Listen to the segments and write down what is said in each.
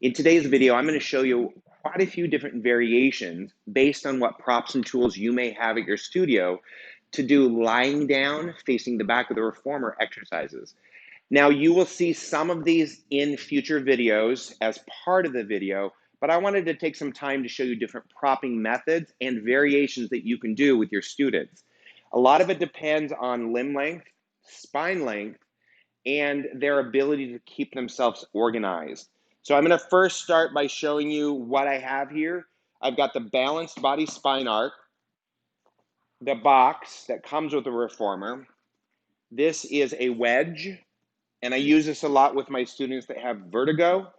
In today's video, I'm going to show you quite a few different variations based on what props and tools you may have at your studio to do lying down facing the back of the reformer exercises. Now, you will see some of these in future videos as part of the video, but I wanted to take some time to show you different propping methods and variations that you can do with your students. A lot of it depends on limb length, spine length, and their ability to keep themselves organized. So I'm going to first start by showing you what I have here. I've got the balanced body spine arc, the box that comes with the reformer. This is a wedge, and I use this a lot with my students that have vertigo.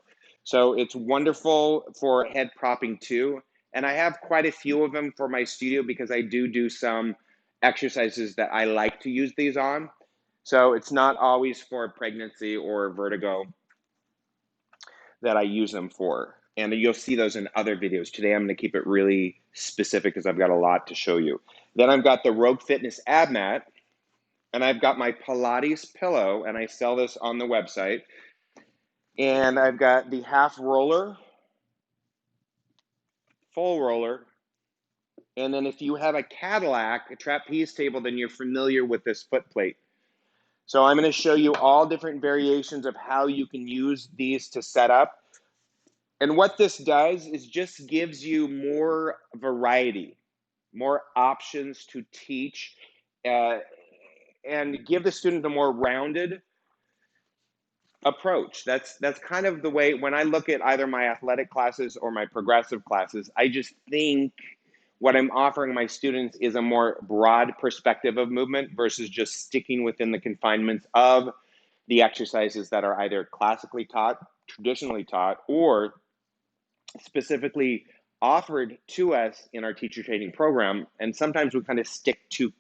So it's wonderful for head propping too. And I have quite a few of them for my studio because I do some exercises that I like to use these on. So it's not always for pregnancy or vertigo that I use them for. And you'll see those in other videos. Today I'm going to keep it really specific because I've got a lot to show you. Then I've got the Rogue Fitness ab mat, and I've got my Pilates pillow, and I sell this on the website. And I've got the half roller, full roller, and then if you have a Cadillac, a trapeze table, then you're familiar with this foot plate. So I'm going to show you all different variations of how you can use these to set up. And what this does is just gives you more variety, more options to teach, and give the student a more rounded approach. That's kind of the way, when I look at either my athletic classes or my progressive classes, I just think what I'm offering my students is a more broad perspective of movement versus just sticking within the confinements of the exercises that are either classically taught, traditionally taught, or specifically offered to us in our teacher training program. And sometimes we kind of stick too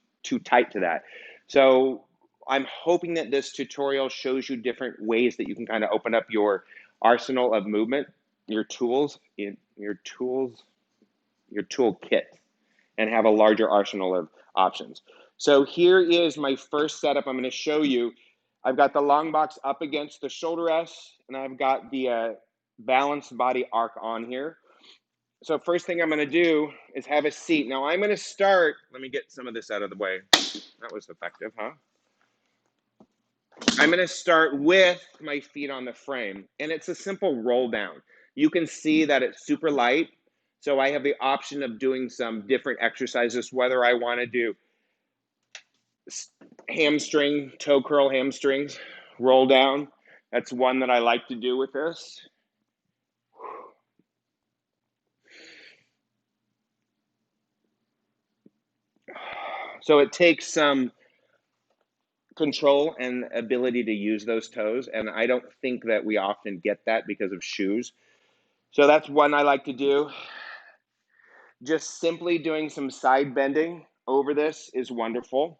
tight to that. So I'm hoping that this tutorial shows you different ways that you can kind of open up your arsenal of movement, your tools, your toolkit, and have a larger arsenal of options. So here is my first setup I'm going to show you. I've got the long box up against the shoulder rest, and I've got the balanced body arc on here. So first thing I'm going to do is have a seat. Now I'm going to start, let me get some of this out of the way. That was effective, huh? I'm going to start with my feet on the frame, and it's a simple roll down. You can see that it's super light, so I have the option of doing some different exercises, whether I want to do hamstring, toe curl hamstrings, roll down. That's one that I like to do with this. So it takes some control and ability to use those toes, and I don't think that we often get that because of shoes. So that's one I like to do. Just simply doing some side bending over this is wonderful.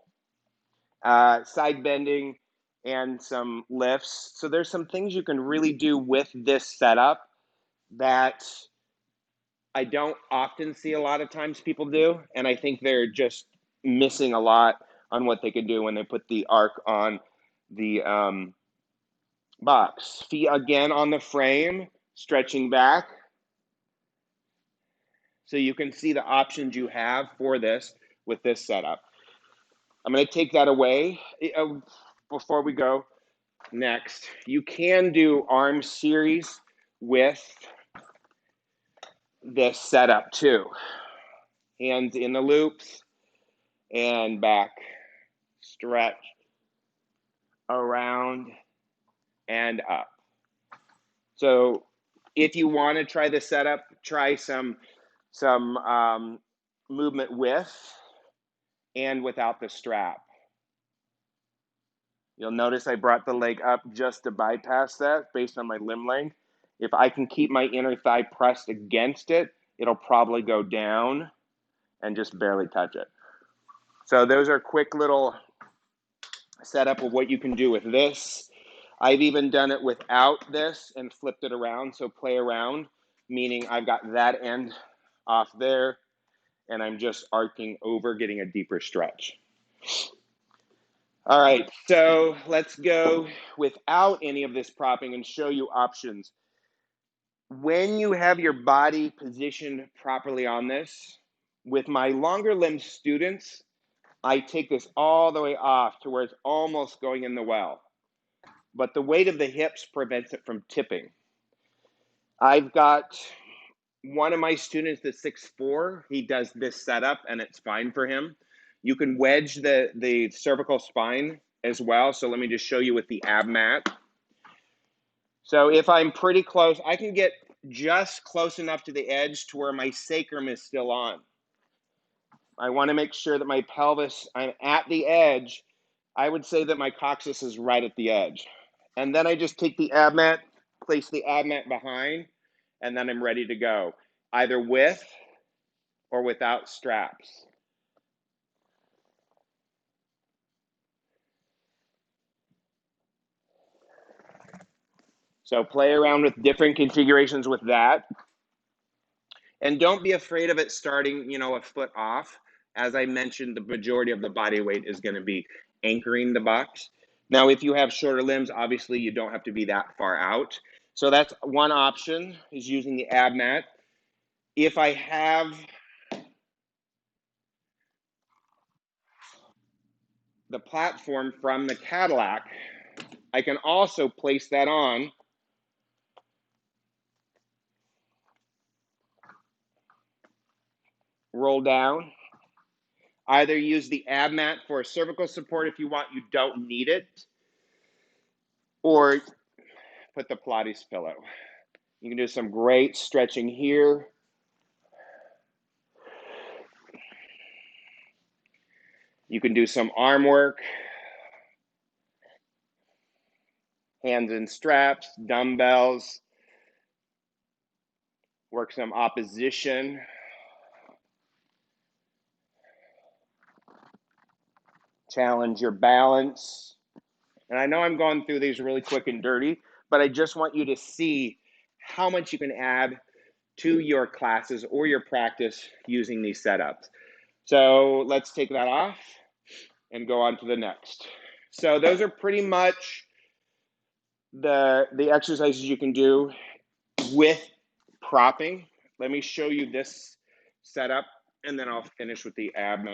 Side bending and some lifts. So there's some things you can really do with this setup that I don't often see a lot of times people do, and I think they're just missing a lot on what they could do when they put the arc on the box. Feet again on the frame, stretching back. So you can see the options you have for this with this setup. I'm going to take that away before we go next. You can do arm series with this setup too. Hands in the loops and back, stretch, around, and up. So if you want to try this setup, try some movement with and without the strap. You'll notice I brought the leg up just to bypass that based on my limb length. If I can keep my inner thigh pressed against it, it'll probably go down and just barely touch it. So those are quick little setup of what you can do with this. I've even done it without this and flipped it around, so play around, meaning I've got that end off there, and I'm just arcing over, getting a deeper stretch. All right, so let's go without any of this propping and show you options. when you have your body positioned properly on this, with my longer limb students, I take this all the way off to where it's almost going in the well. But the weight of the hips prevents it from tipping. I've got one of my students that's 6'4". He does this setup and it's fine for him. You can wedge the cervical spine as well. So let me just show you with the ab mat. So if I'm pretty close, I can get just close enough to the edge to where my sacrum is still on. I want to make sure that my pelvis, I'm at the edge. I would say that my coccyx is right at the edge. And then I just take the ab mat, place the ab mat behind, and then I'm ready to go, either with or without straps. So play around with different configurations with that. And don't be afraid of it starting, a foot off. As I mentioned, the majority of the body weight is going to be anchoring the box. Now, if you have shorter limbs, obviously you don't have to be that far out. So that's one option, is using the ab mat. If I have the platform from the Cadillac, I can also place that on. Roll down. Either use the ab mat for cervical support if you want, you don't need it, or put the Pilates pillow. You can do some great stretching here. You can do some arm work, hands in straps, dumbbells, work some opposition. Challenge your balance. And I know I'm going through these really quick and dirty, but I just want you to see how much you can add to your classes or your practice using these setups. So let's take that off and go on to the next. So those are pretty much the exercises you can do with propping. Let me show you this setup and then I'll finish with the ab.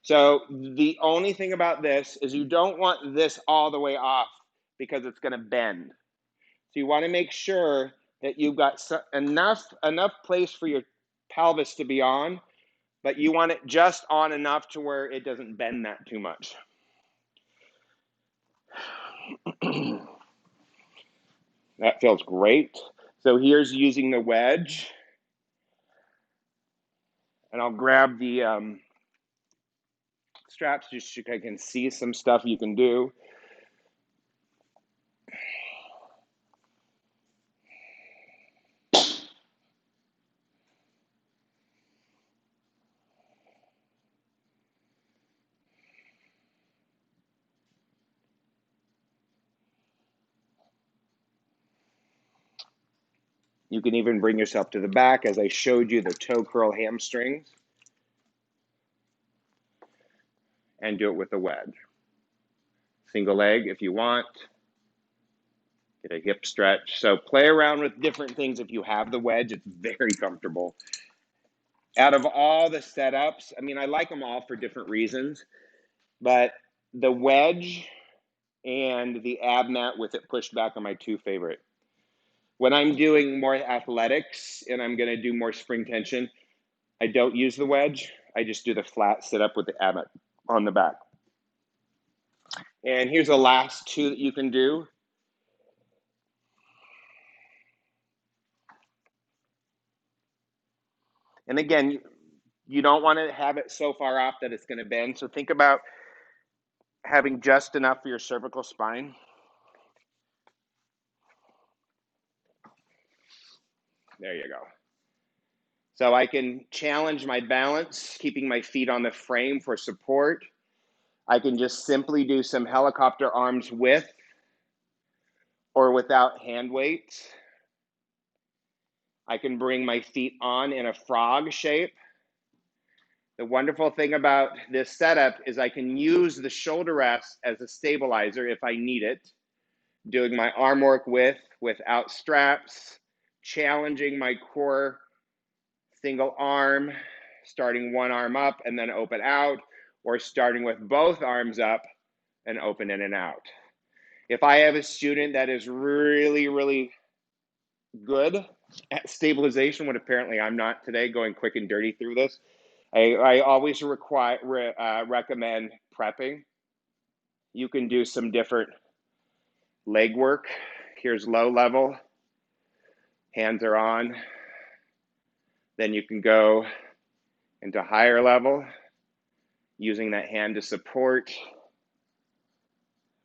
So the only thing about this is you don't want this all the way off because it's going to bend. So you want to make sure that you've got enough place for your pelvis to be on, but you want it just on enough to where it doesn't bend that too much. That feels great. So here's using the wedge. And I'll grab the straps just so I can see some stuff you can do. You can even bring yourself to the back as I showed you the toe curl hamstrings. And do it with a wedge. Single leg if you want. Get a hip stretch. So play around with different things. If you have the wedge, it's very comfortable. Out of all the setups, I mean, I like them all for different reasons, but the wedge and the ab mat with it pushed back are my two favorite. When I'm doing more athletics and I'm going to do more spring tension, I don't use the wedge. I just do the flat sit up with the ab mat on the back. And here's the last two that you can do. And again, you don't want to have it so far off that it's going to bend. So think about having just enough for your cervical spine. There you go. So I can challenge my balance, keeping my feet on the frame for support. I can just simply do some helicopter arms with or without hand weights. I can bring my feet on in a frog shape. The wonderful thing about this setup is I can use the shoulder rest as a stabilizer if I need it. Doing my arm work with, without straps. challenging my core single arm, starting one arm up and then open out, or starting with both arms up and open in and out. If I have a student that is really, really good at stabilization, what apparently I'm not today, going quick and dirty through this, I always recommend prepping. You can do some different leg work. Here's low level, hands are on. Then you can go into higher level, using that hand to support,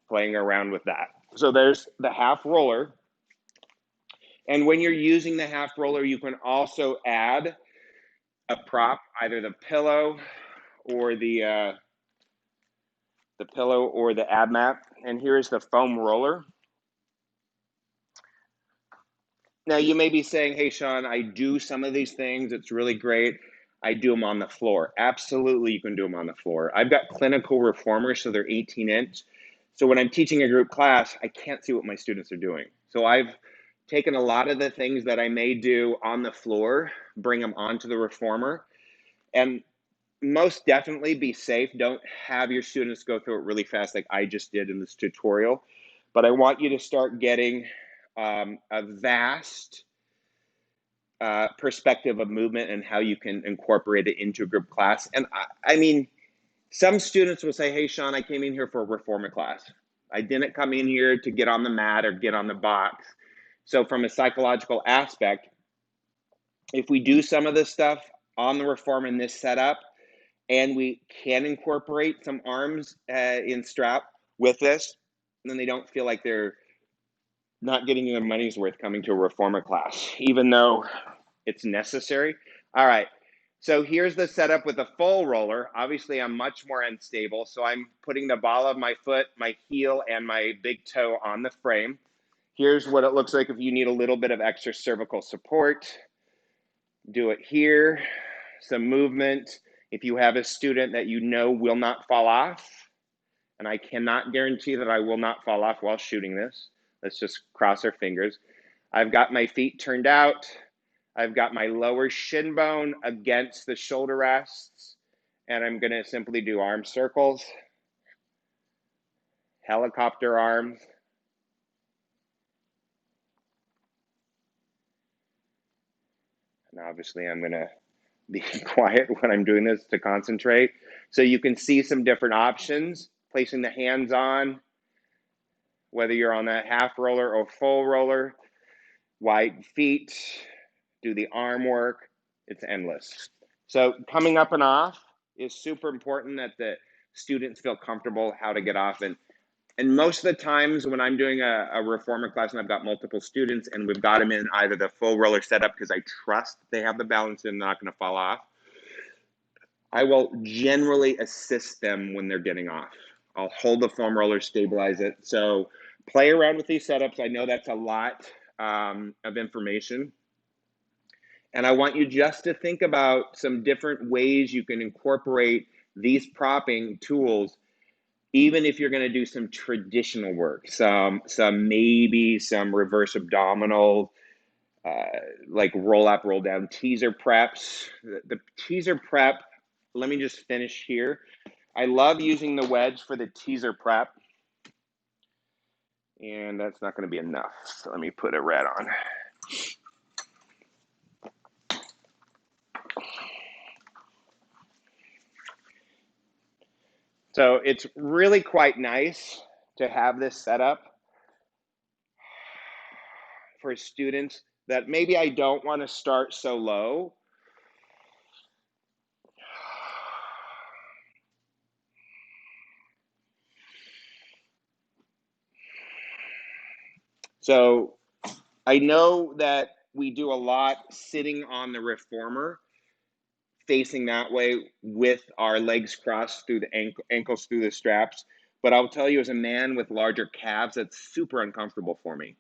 playing around with that. So there's the half roller. And when you're using the half roller, you can also add a prop, either the pillow or the ab mat. And here's the foam roller. Now you may be saying, hey, Sean, I do some of these things. It's really great. I do them on the floor. Absolutely, you can do them on the floor. I've got clinical reformers, so they're 18-inch. So when I'm teaching a group class, I can't see what my students are doing. So I've taken a lot of the things that I may do on the floor, bring them onto the reformer, and most definitely be safe. Don't have your students go through it really fast like I just did in this tutorial. But I want you to start getting a vast perspective of movement and how you can incorporate it into a group class. And I mean, some students will say, hey, Sean, I came in here for a reformer class. I didn't come in here to get on the mat or get on the box. So from a psychological aspect, if we do some of this stuff on the reformer in this setup, and we can incorporate some arms in strap with this, then they don't feel like they're not getting their money's worth coming to a reformer class, even though it's necessary. All right, so here's the setup with a full roller. Obviously, I'm much more unstable, so I'm putting the ball of my foot, my heel, and my big toe on the frame. Here's what it looks like if you need a little bit of extra cervical support. Do it here, some movement. If you have a student that you know will not fall off, and I cannot guarantee that I will not fall off while shooting this. Let's just cross our fingers. I've got my feet turned out. I've got my lower shin bone against the shoulder rests, and I'm going to simply do arm circles, helicopter arms. And obviously I'm going to be quiet when I'm doing this to concentrate. So you can see some different options, placing the hands on, whether you're on that half roller or full roller, wide feet, do the arm work, it's endless. So coming up and off is super important, that the students feel comfortable how to get off. And most of the times when I'm doing a reformer class and I've got multiple students and we've got them in either the full roller setup because I trust they have the balance and they're not going to fall off, I will generally assist them when they're getting off. I'll hold the foam roller, stabilize it. So play around with these setups. I know that's a lot of information. And I want you just to think about some different ways you can incorporate these propping tools, even if you're going to do some traditional work, maybe some reverse abdominal, like roll up, roll down teaser preps. The teaser prep, let me just finish here. I love using the wedge for the teaser prep. And that's not going to be enough. So let me put a red on. So it's really quite nice to have this set up for students that maybe I don't want to start so low. So I know that we do a lot sitting on the reformer, facing that way with our legs crossed through the ankles through the straps. But I'll tell you, as a man with larger calves, that's super uncomfortable for me.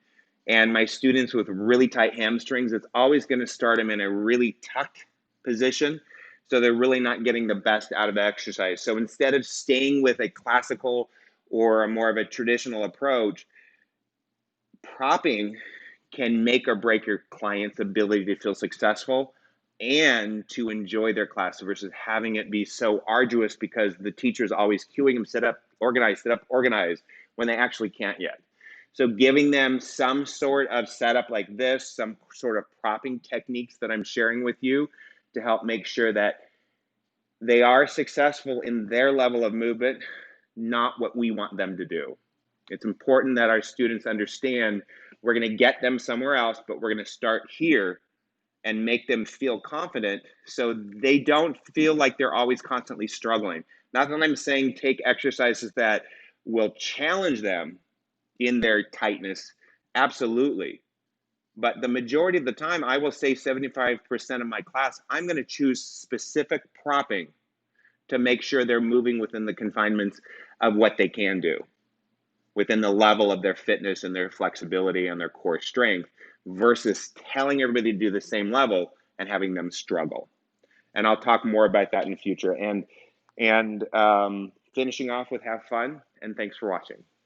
And my students with really tight hamstrings, it's always going to start them in a really tucked position. So they're really not getting the best out of the exercise. So instead of staying with a classical or a more of a traditional approach, propping can make or break your client's ability to feel successful and to enjoy their class versus having it be so arduous because the teacher's always cueing them, sit up, organize, when they actually can't yet. So giving them some sort of setup like this, some sort of propping techniques that I'm sharing with you to help make sure that they are successful in their level of movement, not what we want them to do. It's important that our students understand we're going to get them somewhere else, but we're going to start here and make them feel confident so they don't feel like they're always constantly struggling. Not that I'm saying take exercises that will challenge them in their tightness, absolutely. But the majority of the time, I will say 75% of my class, I'm going to choose specific propping to make sure they're moving within the confinements of what they can do, within the level of their fitness and their flexibility and their core strength, versus telling everybody to do the same level and having them struggle. And I'll talk more about that in the future. And finishing off with have fun, and thanks for watching.